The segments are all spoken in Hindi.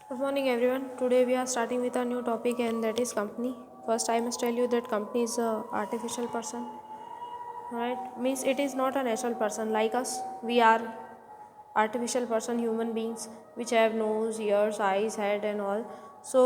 Good morning, everyone. Today we are starting with a new topic, and that is company. First, I must tell you that company is a artificial person, right? Means it is not a natural person like us. We are artificial person, human beings, which have nose, ears, eyes, head, and all. So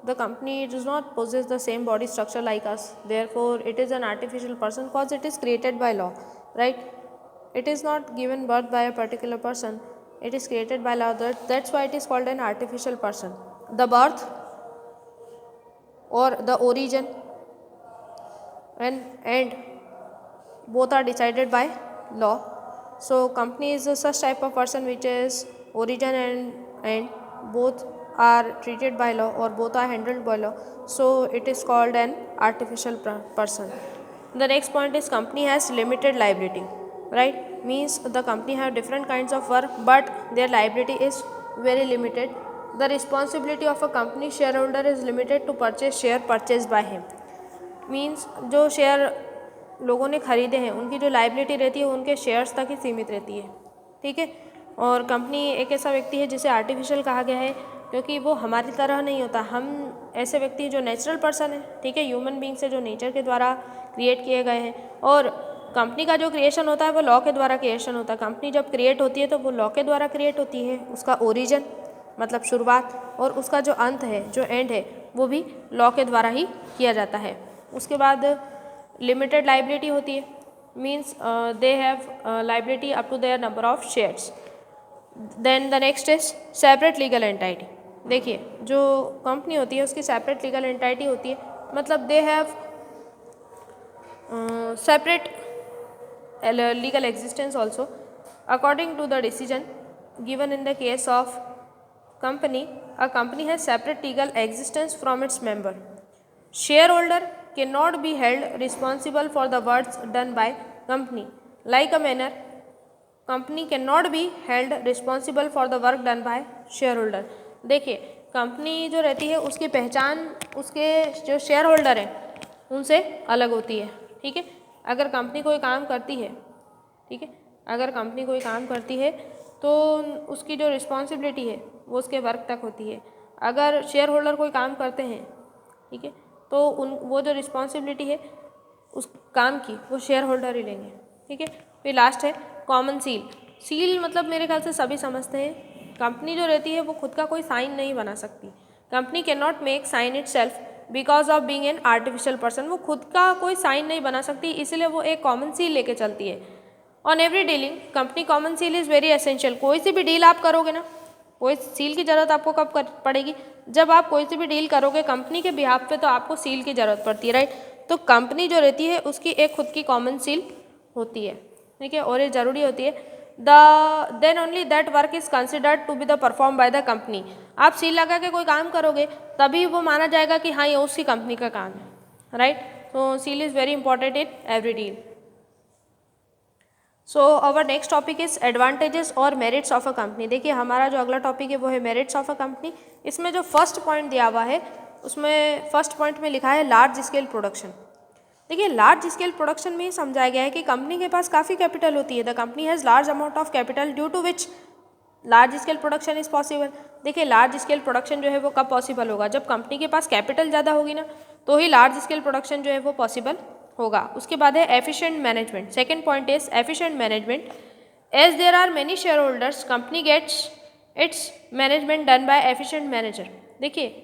the company does not possess the same body structure like us. Therefore, it is an artificial person because it is created by law, right? It is not given birth by a particular person. It is created by law. That's why it is called an artificial person. The birth or the origin and end both are decided by law. So company is a such type of person which is origin and end both are treated by law or both are handled by law. So it is called an artificial person. The next point is company has limited liability, right? Means the company have different kinds of work, but their liability is very limited. The responsibility of a company shareholder is limited to purchase share purchased by him. Means जो शेयर लोगों ने ख़रीदे हैं उनकी जो लाइबिलिटी रहती है वो उनके शेयर्स तक ही सीमित रहती है, ठीक है। और कंपनी एक ऐसा व्यक्ति है जिसे आर्टिफिशियल कहा गया है क्योंकि वो हमारी तरह नहीं होता। हम ऐसे व्यक्ति हैं जो नेचुरल पर्सन है, ठीक है, ह्यूमन बींग्स है जो नेचर के द्वारा क्रिएट किए गए हैं। और कंपनी का जो क्रिएशन होता है वो लॉ के द्वारा क्रिएशन होता है। कंपनी जब क्रिएट होती है तो वो लॉ के द्वारा क्रिएट होती है, उसका ओरिजिन मतलब शुरुआत, और उसका जो अंत है, जो एंड है, वो भी लॉ के द्वारा ही किया जाता है। उसके बाद लिमिटेड लाइबिलिटी होती है, means they have liability up to their number of shares. Then the next is separate legal entity. देखिए जो कंपनी होती है उसकी सेपरेट लीगल एंटाइटी होती है, मतलब they have separate legal existence also according to the decision given in the case of company. A company has separate legal existence from its member. Shareholder cannot be held responsible for the works done by company. Like a manner, company cannot be held responsible for the work done by shareholder. देखिए कंपनी जो रहती है उसकी पहचान उसके जो शेयर होल्डर हैं उनसे अलग होती है, ठीक है। अगर कंपनी कोई काम करती है, ठीक है, अगर कंपनी कोई काम करती है तो उसकी जो रिस्पॉन्सिबिलिटी है वो उसके वर्क तक होती है। अगर शेयर होल्डर कोई काम करते हैं, ठीक है, तो वो जो रिस्पॉन्सिबिलिटी है उस काम की वो शेयर होल्डर ही लेंगे, ठीक है। फिर लास्ट है कॉमन सील। सील मतलब मेरे ख्याल से सभी समझते हैं, कंपनी जो रहती है वो खुद का कोई साइन नहीं बना सकती। Company can not make sign itself because of being an artificial person. वो खुद का कोई साइन नहीं बना सकती, इसलिए वो एक कॉमन सील लेके चलती है। On every dealing company common seal is very essential. कोई सी भी डील आप करोगे ना, कोई सील की ज़रूरत आपको कब पड़ेगी, जब आप कोई सी भी डील करोगे कंपनी के बिहाफ पे तो आपको सील की ज़रूरत पड़ती है, राइट। तो कंपनी जो रहती है उसकी एक खुद की कॉमन सील होती है, ठीक है, और ये ज़रूरी होती है। Then only that work is considered to be the perform by the company. आप सील लगा के कोई काम करोगे तभी वो माना जाएगा कि हाँ ये उसकी कंपनी का काम है, राइट। तो seal is very important in every deal. So our next topic is advantages और मेरिट्स ऑफ अ कंपनी। देखिए हमारा जो अगला टॉपिक है वो है मेरिट्स ऑफ अ कंपनी। इसमें जो फर्स्ट पॉइंट दिया हुआ है उसमें फर्स्ट पॉइंट में लिखा है लार्ज स्केल प्रोडक्शन। देखिए लार्ज स्केल प्रोडक्शन में ही समझाया गया है कि कंपनी के पास काफ़ी कैपिटल होती है। The company has large amount of capital due to which large scale production is possible. देखिए लार्ज स्केल प्रोडक्शन जो है वो कब पॉसिबल होगा, जब कंपनी के पास कैपिटल ज़्यादा होगी ना, तो ही लार्ज स्केल प्रोडक्शन जो है वो पॉसिबल होगा। उसके बाद है efficient management. Second point is efficient management. As there are many share holders company gets its management done by efficient manager. देखिए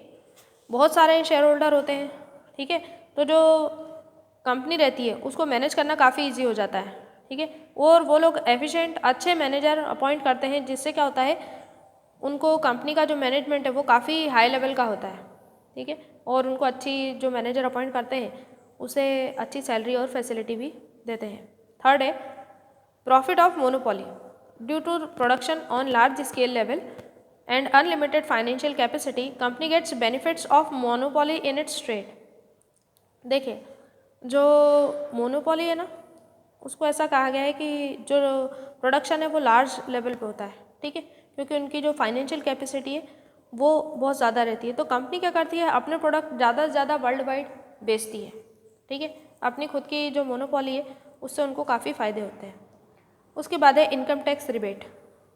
बहुत सारे शेयर होल्डर होते हैं, ठीक है, तो जो कंपनी रहती है उसको मैनेज करना काफ़ी इजी हो जाता है, ठीक है। और वो लोग एफिशिएंट अच्छे मैनेजर अपॉइंट करते हैं जिससे क्या होता है उनको कंपनी का जो मैनेजमेंट है वो काफ़ी हाई लेवल का होता है, ठीक है। और उनको अच्छी जो मैनेजर अपॉइंट करते हैं उसे अच्छी सैलरी और फैसिलिटी भी देते हैं। थर्ड है profit of monopoly. Due to production on large scale level and unlimited financial capacity company gets benefits of monopoly in its trade. देखिए जो मोनोपोली है ना उसको ऐसा कहा गया है कि जो प्रोडक्शन है वो लार्ज लेवल पे होता है, ठीक है, क्योंकि उनकी जो फाइनेंशियल कैपेसिटी है वो बहुत ज़्यादा रहती है। तो कंपनी क्या करती है अपने प्रोडक्ट ज़्यादा से ज़्यादा वर्ल्ड वाइड बेचती है, ठीक है। अपनी खुद की जो मोनोपोली है उससे उनको काफ़ी फ़ायदे होते हैं। उसके बाद है income tax rebate.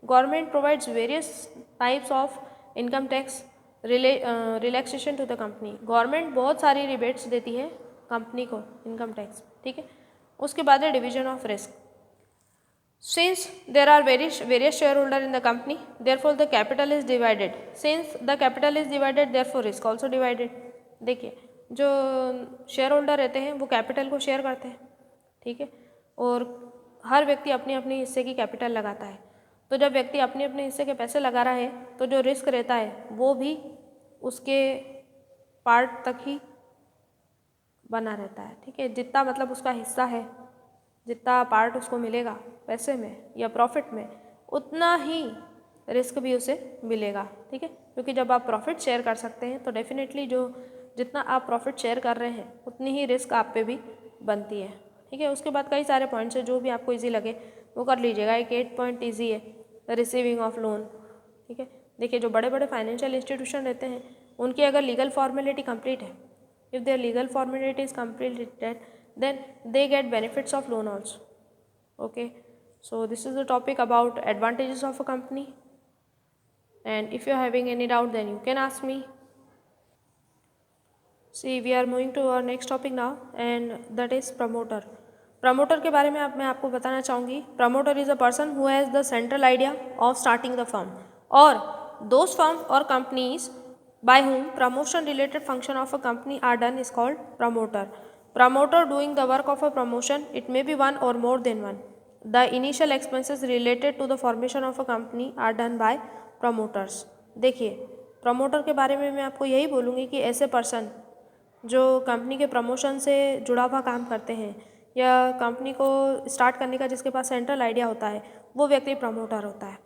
Government provides various types of income tax relaxation to the company, government बहुत सारी रिबेट्स देती है कंपनी को इनकम टैक्स, ठीक है। उसके बाद है division of risk, since there are various shareholder in the company, therefore the capital is divided, since the capital is divided therefore risk also divided। देखिए जो शेयर होल्डर रहते हैं वो कैपिटल को शेयर करते हैं, ठीक है, और हर व्यक्ति अपनी अपनी हिस्से की कैपिटल लगाता है। तो जब व्यक्ति अपने अपने हिस्से के पैसे लगा रहा है तो जो रिस्क रहता है वो भी उसके पार्ट तक ही बना रहता है, ठीक है। जितना मतलब उसका हिस्सा है, जितना पार्ट उसको मिलेगा पैसे में या प्रॉफिट में, उतना ही रिस्क भी उसे मिलेगा, ठीक है। क्योंकि जब आप प्रॉफिट शेयर कर सकते हैं तो डेफिनेटली जो जितना आप प्रॉफिट शेयर कर रहे हैं उतनी ही रिस्क आप पे भी बनती है, ठीक है। उसके बाद कई सारे पॉइंट्स हैं, जो भी आपको इजी लगे वो कर लीजिएगा। एक 8 पॉइंट ईजी है, रिसीविंग ऑफ लोन, ठीक है। देखिए जो बड़े बड़े फाइनेंशियल इंस्टीट्यूशन रहते हैं उनकी अगर लीगल फॉर्मेलिटी कंप्लीट है, if their legal formality is completed then they get benefits of loan also, okay। So this is the topic about advantages of a company, and if you are having any doubt then you can ask me। See, we are moving to our next topic now and that is promoter। Promoter के बारे में मैं आपको बताना चाहूँगी। Promoter is a person who has the central idea of starting the firm और दोज फर्म और companies by whom promotion related function of a company are done is called promoter। Promoter doing the work of a promotion, it may be one or more than one। The initial expenses related to the formation of a company are done by promoters। देखिए प्रमोटर के बारे में मैं आपको यही बोलूँगी कि ऐसे पर्सन जो कंपनी के प्रमोशन से जुड़ा हुआ काम करते हैं या कंपनी को स्टार्ट करने का जिसके पास सेंट्रल आइडिया होता है वो व्यक्ति प्रमोटर होता है,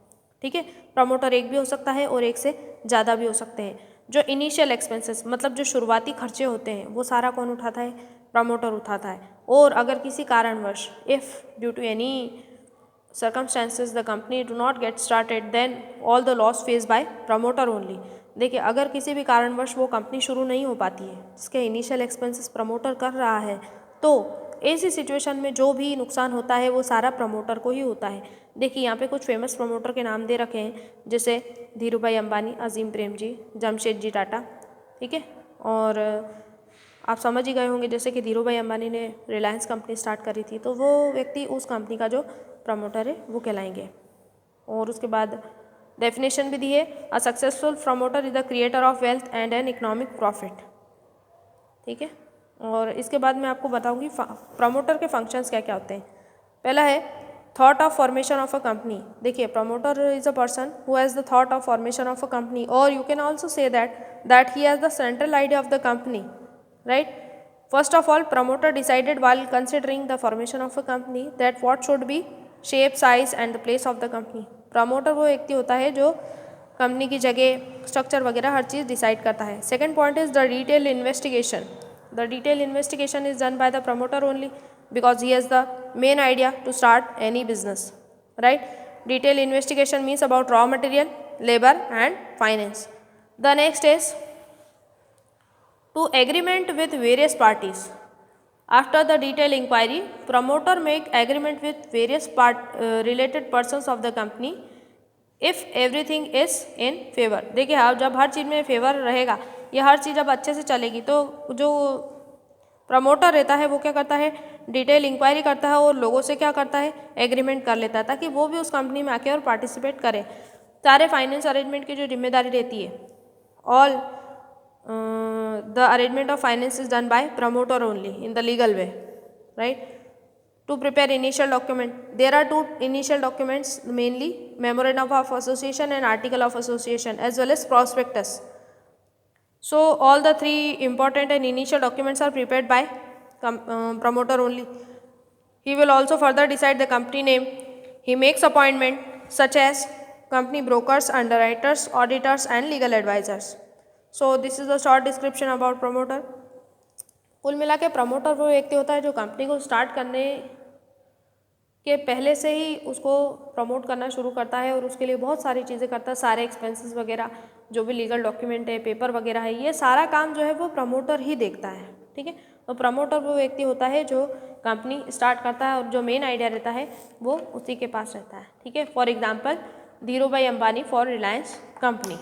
ठीक है। प्रमोटर एक भी हो सकता है और एक से ज़्यादा भी हो सकते हैं। जो इनिशियल एक्सपेंसेस मतलब जो शुरुआती खर्चे होते हैं वो सारा कौन उठाता है? प्रमोटर उठाता है। और अगर किसी कारणवश if due to any circumstances the company do not get started then all the loss faced by promoter only। देखिए अगर किसी भी कारणवश वो कंपनी शुरू नहीं हो पाती है जिसके इनिशियल एक्सपेंसेस प्रमोटर कर रहा है, तो ऐसी सिचुएशन में जो भी नुकसान होता है वो सारा प्रमोटर को ही होता है। देखिए यहाँ पे कुछ फेमस प्रमोटर के नाम दे रखे हैं, जैसे धीरू भाई अंबानी, अजीम प्रेमजी, जमशेदजी टाटा, ठीक है। और आप समझ ही गए होंगे जैसे कि धीरू भाई अंबानी ने रिलायंस कंपनी स्टार्ट करी थी, तो वो व्यक्ति उस कंपनी का जो प्रमोटर है वो कहलाएंगे। और उसके बाद डेफिनेशन भी दी है, a successful promoter is the creator of wealth and an economic profit, ठीक है। और इसके बाद मैं आपको बताऊंगी प्रमोटर के फंक्शंस क्या क्या होते हैं। पहला है thought of formation of a company. देखिए promoter is a person who has the thought of formation of a company, और you can also say that he has the central idea of the company, right. First of all promoter decided while considering the formation of a company that what should be shape, size and the place of the company। Promoter वो व्यक्ति होता है जो कंपनी की जगह, स्ट्रक्चर वगैरह हर चीज़ डिसाइड करता है। Second point is the detail investigation. The detail investigation is done by the promoter only because he has the main idea to start any business, right. Detail investigation means about raw material, labour and finance. The next is to agreement with various parties। After the detailed inquiry, promoter make agreement with various related persons of the company if everything is in favor। देखिए आप जब हर चीज़ में फेवर रहेगा या हर चीज़ जब अच्छे से चलेगी तो जो प्रमोटर रहता है वो क्या करता है? डिटेल इंक्वायरी करता है और लोगों से क्या करता है? एग्रीमेंट कर लेता है ताकि वो भी उस कंपनी में आके और पार्टिसिपेट करे। सारे फाइनेंस अरेंजमेंट की जो जिम्मेदारी रहती है, all the arrangement of finance is done by promoter only in the legal way, right। To prepare initial document, there are two initial documents mainly, memorandum of association and article of association as well as prospectus। So all the three important and initial documents are prepared by promoter only। He will also further decide the company name। He makes appointment such as company brokers, underwriters, auditors and legal advisors। So this is the short description about promoter. कुल मिला के प्रमोटर वो व्यक्ति होता है जो कंपनी को स्टार्ट करने के पहले से ही उसको प्रमोट करना शुरू करता है और उसके लिए बहुत सारी चीज़ें करता है, सारे एक्सपेंसेस वगैरह, जो भी लीगल डॉक्यूमेंट है, पेपर वगैरह है, ये सारा काम जो है वो प्रमोटर ही देखता है, ठीक है। तो प्रमोटर वो व्यक्ति होता है जो कंपनी स्टार्ट करता है और जो मेन आइडिया रहता है वो उसी के पास रहता है, ठीक है। फॉर एग्जाम्पल धीरू भाई अंबानी फॉर रिलायंस कंपनी।